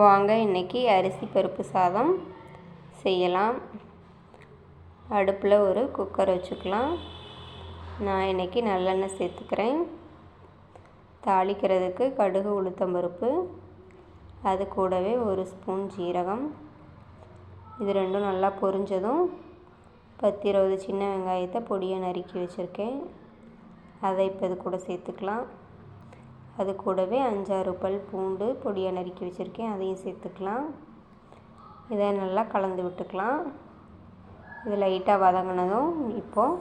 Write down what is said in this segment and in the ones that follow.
வாங்க இன்றைக்கி அரிசி பருப்பு சாதம் செய்யலாம். அடுப்பில் ஒரு குக்கர் வச்சுக்கலாம். நான் இன்றைக்கி நல்லெண்ணெய் சேர்த்துக்கிறேன். தாளிக்கிறதுக்கு கடுகு உளுத்தம்பருப்பு, அது கூடவே ஒரு ஸ்பூன் ஜீரகம். இது ரெண்டும் நல்லா பொரிஞ்சதும் 10-20 சின்ன வெங்காயத்தை பொடியை நறுக்கி வச்சுருக்கேன், அதை இப்போ இது கூட சேர்த்துக்கலாம். அது கூடவே 5-6 பல் பூண்டு பொடியை நறுக்கி வச்சுருக்கேன், அதையும் சேர்த்துக்கலாம். இதை நல்லா கலந்து விட்டுக்கலாம். இது லைட்டாக வதங்கினதும் இப்போது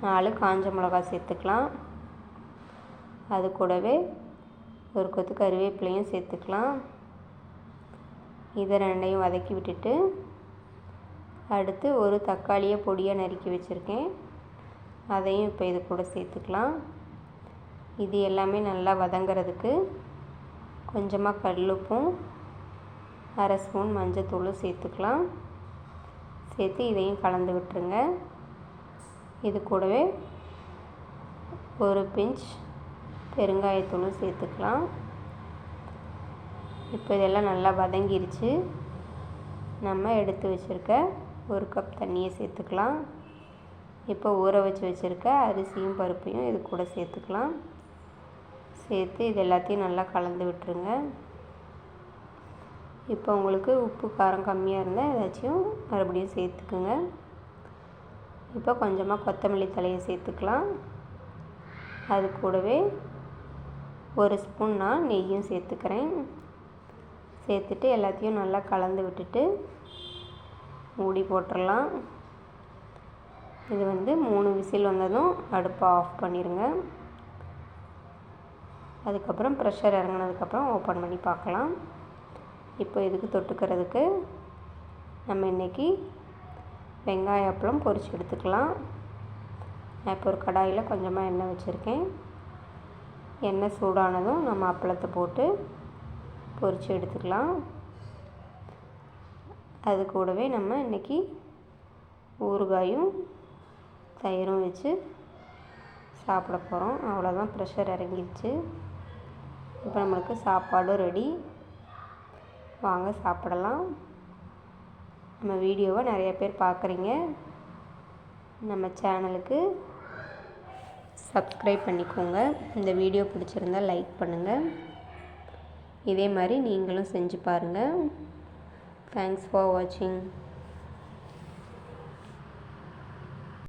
4 காஞ்ச மிளகாய் சேர்த்துக்கலாம். அது கூடவே ஒரு கொத்து கருவேப்பிலையும் சேர்த்துக்கலாம். இதை ரெண்டையும் வதக்கி விட்டுட்டு அடுத்து ஒரு தக்காளியை பொடியை நறுக்கி வச்சுருக்கேன், அதையும் இப்போ இது கூட சேர்த்துக்கலாம். இது எல்லாமே நல்லா வதங்கிறதுக்கு கொஞ்சமாக கல்லுப்பும் 1/2 ஸ்பூன் மஞ்சத்தூளும் சேர்த்துக்கலாம். சேர்த்து இதையும் கலந்து விட்டுருங்க. இது கூடவே ஒரு பிஞ்ச் பெருங்காயத்தூளும் சேர்த்துக்கலாம். இப்போ இதெல்லாம் நல்லா வதங்கிருச்சு. நம்ம எடுத்து வச்சுருக்க 1 கப் தண்ணியை சேர்த்துக்கலாம். இப்போ ஊற வச்சு வச்சுருக்க அரிசியும் பருப்பையும் இது கூட சேர்த்துக்கலாம். சேர்த்து இது எல்லாத்தையும் நல்லா கலந்து விட்டுருங்க. இப்போ உங்களுக்கு உப்பு காரம் கம்மியாக இருந்தால் ஏதாச்சும் மறுபடியும் சேர்த்துக்குங்க. இப்போ கொஞ்சமாக கொத்தமல்லி தழையை சேர்த்துக்கலாம். அது கூடவே 1 ஸ்பூன் நான் நெய்யும் சேர்த்துக்கிறேன். சேர்த்துட்டு எல்லாத்தையும் நல்லா கலந்து விட்டுட்டு மூடி போட்டுடலாம். இது 3 விசில் வந்ததும் அடுப்பை ஆஃப் பண்ணிடுங்க. அதுக்கப்புறம் ப்ரெஷர் இறங்கினதுக்கப்புறம் ஓப்பன் பண்ணி பார்க்கலாம். இப்போ இதுக்கு தொட்டுக்கிறதுக்கு நம்ம இன்றைக்கி வெங்காய அப்பளம் பொரித்து எடுத்துக்கலாம். நான் இப்போ ஒரு கடாயில் கொஞ்சமாக எண்ணெய் வச்சுருக்கேன். எண்ணெய் சூடானதும் நம்ம அப்பளத்தை போட்டு பொரித்து எடுத்துக்கலாம். அது கூடவே நம்ம இன்றைக்கி ஊறுகாயும் தயிரும் வச்சு சாப்பிட போகிறோம். அவ்வளோதான், ப்ரெஷர் இறங்கிடுச்சு. இப்போ நம்மளுக்கு சாப்பாடும் ரெடி. வாங்க சாப்பிடலாம். நம்ம வீடியோவை நிறைய பேர் பார்க்குறீங்க. நம்ம சேனலுக்கு சப்ஸ்கிரைப் பண்ணிக்கோங்க. இந்த வீடியோ பிடிச்சிருந்தால் லைக் பண்ணுங்கள். இதே மாதிரி நீங்களும் செஞ்சு பாருங்கள். தேங்க்ஸ் ஃபார் வாட்சிங்.